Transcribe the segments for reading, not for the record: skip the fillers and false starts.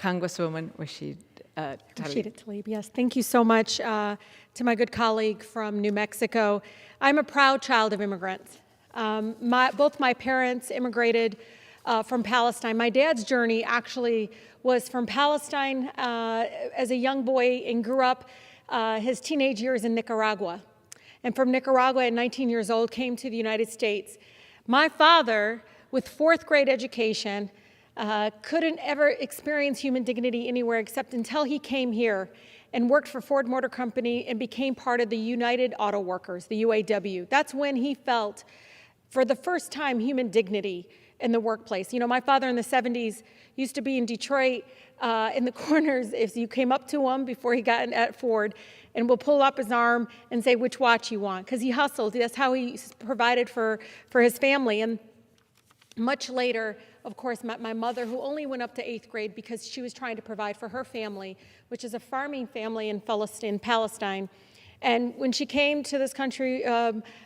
Congresswoman Rashida Tlaib. Rashida Tlaib, yes. Thank you so much to my good colleague from New Mexico. I'm a proud child of immigrants. Both my parents immigrated from Palestine. My dad's journey actually was from Palestine as a young boy and grew up his teenage years in Nicaragua. And from Nicaragua at 19 years old came to the United States. My father, with fourth grade education, couldn't ever experience human dignity anywhere except until he came here and worked for Ford Motor Company and became part of the United Auto Workers, the UAW. That's when he felt, for the first time, human dignity in the workplace. You know, my father in the 70s used to be in Detroit in the corners if you came up to him before he got at Ford and will pull up his arm and say which watch you want, because he hustled. That's how he provided for his family. And much later, of course, met my mother, who only went up to 8th grade because she was trying to provide for her family, which is a farming family in Palestine. And when she came to this country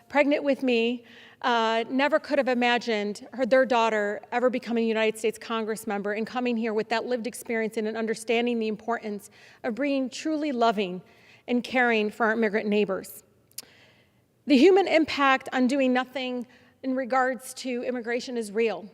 pregnant with me, never could have imagined their daughter ever becoming a United States Congress member and coming here with that lived experience and understanding the importance of being truly loving and caring for our immigrant neighbors. The human impact on doing nothing in regards to immigration is real.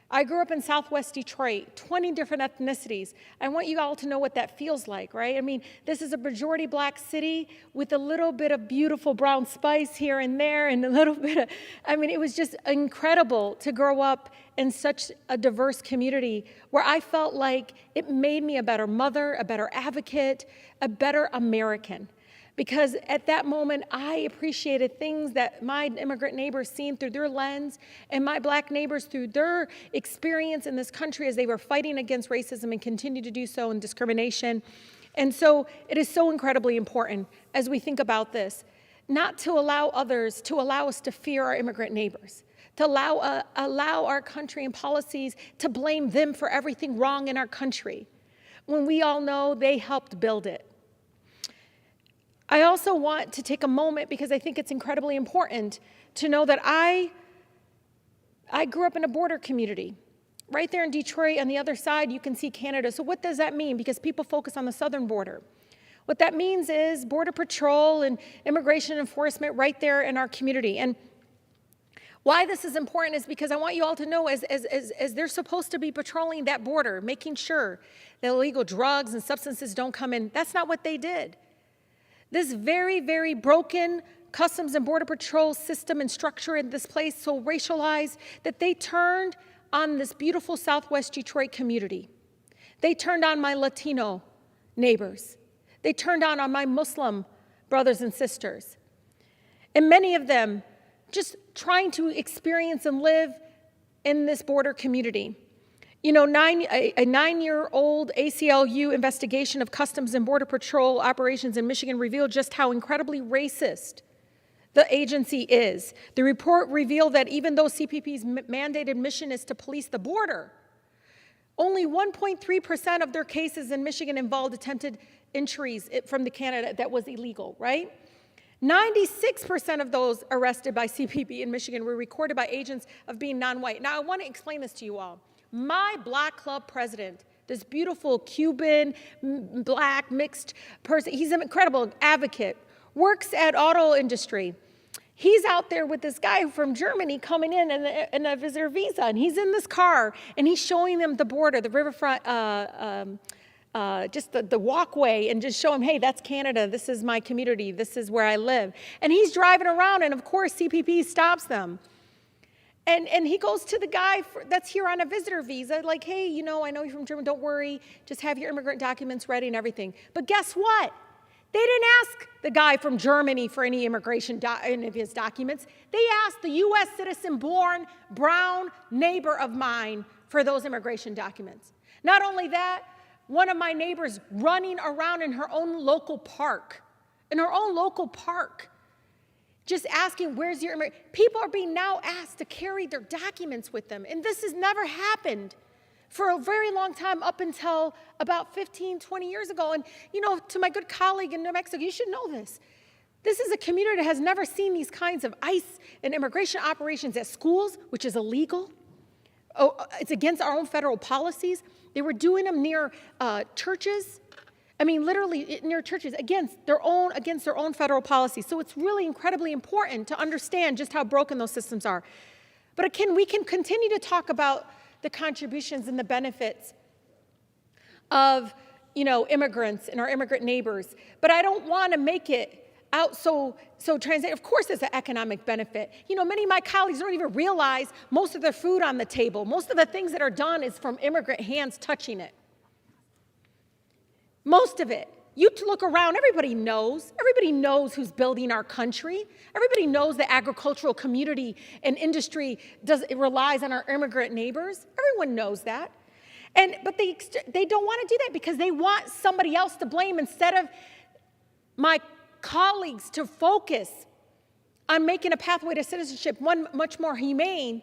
I grew up in Southwest Detroit, 20 different ethnicities. I want you all to know what that feels like, right? I mean, this is a majority black city with a little bit of beautiful brown spice here and there and a little bit of, I mean, it was just incredible to grow up in such a diverse community where I felt like it made me a better mother, a better advocate, a better American. Because at that moment, I appreciated things that my immigrant neighbors seen through their lens and my black neighbors through their experience in this country as they were fighting against racism and continue to do so and discrimination. And so it is so incredibly important as we think about this, not to allow others to allow us to fear our immigrant neighbors, to allow our country and policies to blame them for everything wrong in our country, when we all know they helped build it. I also want to take a moment, because I think it's incredibly important to know that I grew up in a border community. Right there in Detroit, on the other side, you can see Canada. So what does that mean? Because people focus on the southern border. What that means is Border Patrol and immigration enforcement right there in our community. And why this is important is because I want you all to know as they're supposed to be patrolling that border, making sure that illegal drugs and substances don't come in, that's not what they did. This very, very broken Customs and Border Patrol system and structure in this place, so racialized, that they turned on this beautiful Southwest Detroit community. They turned on my Latino neighbors. They turned on my Muslim brothers and sisters. And many of them just trying to experience and live in this border community. You know, a 9-year-old ACLU investigation of Customs and Border Patrol operations in Michigan revealed just how incredibly racist the agency is. The report revealed that even though CPP's mandated mission is to police the border, only 1.3% of their cases in Michigan involved attempted entries from the Canada that was illegal, right? 96% of those arrested by CPP in Michigan were recorded by agents of being non-white. Now, I want to explain this to you all. My Black Club president, this beautiful Cuban, black, mixed person, he's an incredible advocate, works at auto industry. He's out there with this guy from Germany coming in a visitor visa, and he's in this car, and he's showing them the border, the riverfront, just the walkway, and just show him, hey, that's Canada, this is my community, this is where I live. And he's driving around, and of course, CPP stops them. And he goes to the guy that's here on a visitor visa, like, hey, you know, I know you're from Germany, don't worry, just have your immigrant documents ready and everything. But guess what? They didn't ask the guy from Germany for any any of his documents. They asked the U.S. citizen-born brown neighbor of mine for those immigration documents. Not only that, one of my neighbors running around in her own local park, just asking, where's your immigration? People are being now asked to carry their documents with them. And this has never happened for a very long time, up until about 15, 20 years ago. And, you know, to my good colleague in New Mexico, you should know this. This is a community that has never seen these kinds of ICE and immigration operations at schools, which is illegal, it's against our own federal policies. They were doing them near churches. I mean, literally near churches against their own federal policies. So it's really incredibly important to understand just how broken those systems are. But again, we can continue to talk about the contributions and the benefits of, immigrants and our immigrant neighbors. But I don't want to make it out so transient. Of course, there's an economic benefit. Many of my colleagues don't even realize most of the food on the table, most of the things that are done is from immigrant hands touching it. Most of it. You look around, everybody knows who's building our country. Everybody knows the agricultural community and industry relies on our immigrant neighbors. Everyone knows that. But they don't want to do that because they want somebody else to blame instead of my colleagues to focus on making a pathway to citizenship one much more humane.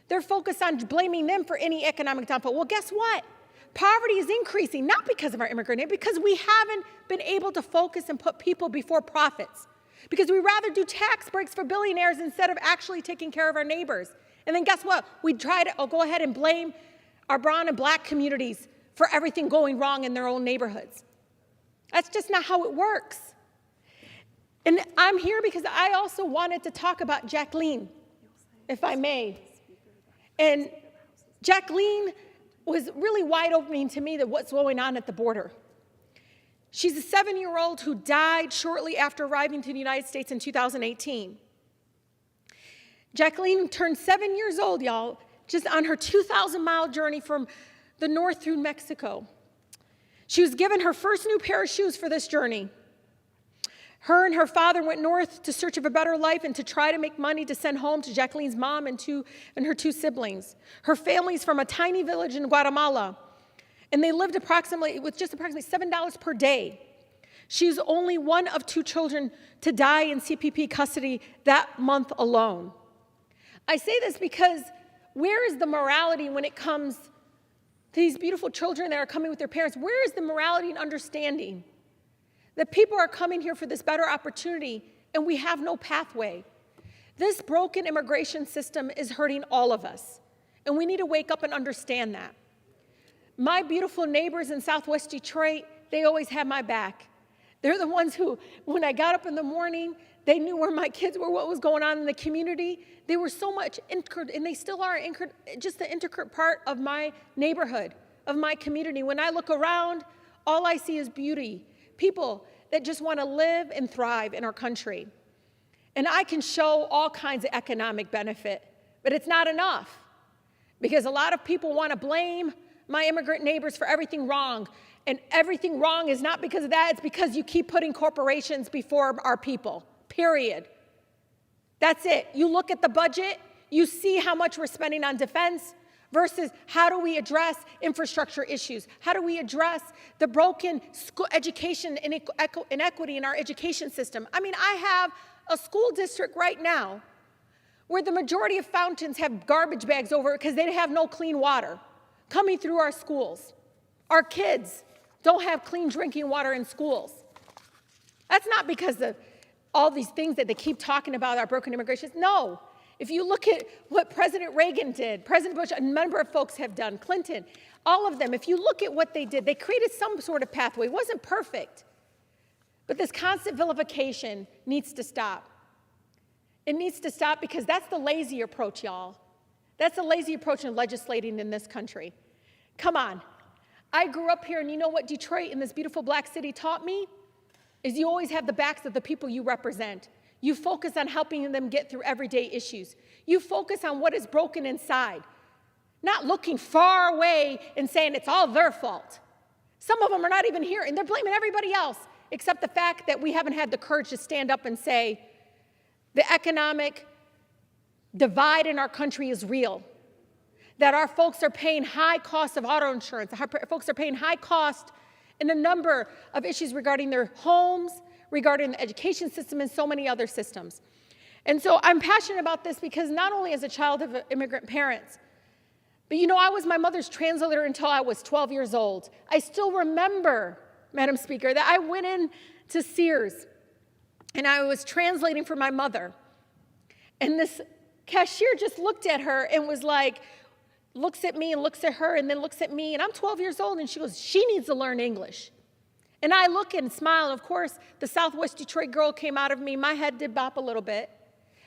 They're focused on blaming them for any economic downfall. Well, guess what? Poverty is increasing, not because of our immigrant neighbors, because we haven't been able to focus and put people before profits. Because we rather do tax breaks for billionaires instead of actually taking care of our neighbors. And then guess what? We try to go ahead and blame our brown and black communities for everything going wrong in their own neighborhoods. That's just not how it works. And I'm here because I also wanted to talk about Jacqueline, if I may. And Jacqueline was really wide-opening to me that what's going on at the border. She's a 7-year-old who died shortly after arriving to the United States in 2018. Jacqueline turned 7 years old, y'all, just on her 2,000-mile journey from the north through Mexico. She was given her first new pair of shoes for this journey. Her and her father went north to search of a better life and to try to make money to send home to Jacqueline's mom and her 2 siblings. Her family's from a tiny village in Guatemala, and they lived with just approximately $7 per day. She's only one of 2 children to die in CPP custody that month alone. I say this because where is the morality when it comes to these beautiful children that are coming with their parents? Where is the morality and understanding that people are coming here for this better opportunity and we have no pathway? This broken immigration system is hurting all of us, and we need to wake up and understand that. My beautiful neighbors in Southwest Detroit, they always had my back. They're the ones who, when I got up in the morning, they knew where my kids were, what was going on in the community. They were so much anchored, and they still are anchored, just the intricate part of my neighborhood, of my community. When I look around, all I see is beauty. People that just want to live and thrive in our country. And I can show all kinds of economic benefit, but it's not enough because a lot of people want to blame my immigrant neighbors for everything wrong. And everything wrong is not because of that, it's because you keep putting corporations before our people, period. That's it. You look at the budget, you see how much we're spending on defense, versus how do we address infrastructure issues? How do we address the broken school education inequity in our education system? I mean, I have a school district right now where the majority of fountains have garbage bags over it because they have no clean water coming through our schools. Our kids don't have clean drinking water in schools. That's not because of all these things that they keep talking about, our broken immigration. No. If you look at what President Reagan did, President Bush, a number of folks have done, Clinton, all of them, if you look at what they did, they created some sort of pathway. It wasn't perfect, but this constant vilification needs to stop. It needs to stop because that's the lazy approach, y'all. That's the lazy approach in legislating in this country. Come on. I grew up here, and you know what Detroit, in this beautiful black city, taught me? Is you always have the backs of the people you represent. You focus on helping them get through everyday issues. You focus on what is broken inside, not looking far away and saying it's all their fault. Some of them are not even here, and they're blaming everybody else, except the fact that we haven't had the courage to stand up and say the economic divide in our country is real, that our folks are paying high costs of auto insurance, our folks are paying high cost in a number of issues regarding their homes, regarding the education system, and so many other systems. And so I'm passionate about this because not only as a child of immigrant parents, but I was my mother's translator until I was 12 years old. I still remember, Madam Speaker, that I went in to Sears and I was translating for my mother. And this cashier just looked at her and was like, looks at me and looks at her and then looks at me, and I'm 12 years old, and she goes, she needs to learn English. And I look and smile, and of course, the Southwest Detroit girl came out of me. My head did bop a little bit.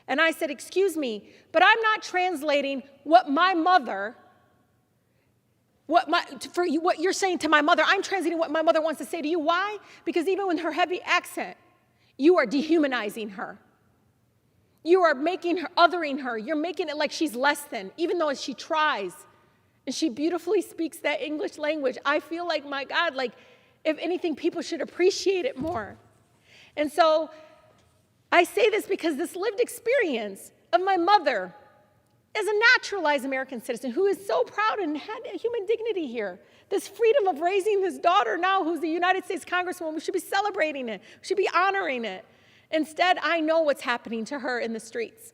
And I said, excuse me, but I'm not translating what my mother, what you're saying to my mother. I'm translating what my mother wants to say to you. Why? Because even with her heavy accent, you are dehumanizing her. You are making her, othering her. You're making it like she's less than, even though she tries. And she beautifully speaks that English language. I feel like, my God, like, if anything, people should appreciate it more. And so I say this because this lived experience of my mother as a naturalized American citizen who is so proud and had human dignity here, this freedom of raising this daughter now who's the United States Congresswoman, we should be celebrating it. We should be honoring it. Instead, I know what's happening to her in the streets.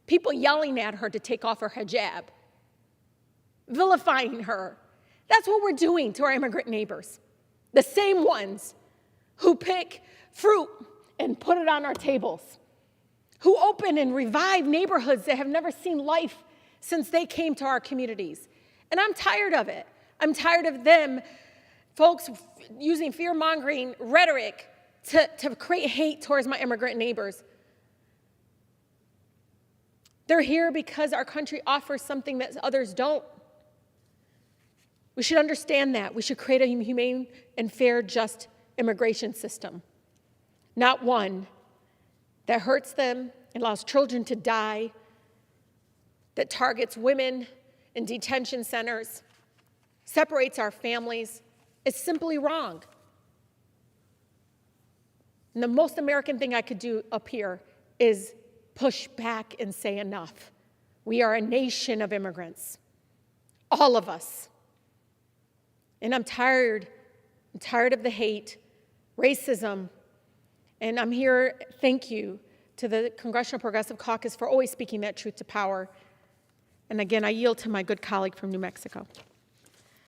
People yelling at her to take off her hijab, vilifying her. That's what we're doing to our immigrant neighbors. The same ones who pick fruit and put it on our tables, who open and revive neighborhoods that have never seen life since they came to our communities. And I'm tired of it. I'm tired of them, folks, using fear-mongering rhetoric to create hate towards my immigrant neighbors. They're here because our country offers something that others don't. We should understand that. We should create a humane and fair, just immigration system, not one that hurts them and allows children to die, that targets women in detention centers, separates our families. It's simply wrong. And the most American thing I could do up here is push back and say enough. We are a nation of immigrants, all of us. And I'm tired of the hate, racism, and I'm here, thank you to the Congressional Progressive Caucus for always speaking that truth to power. And again, I yield to my good colleague from New Mexico.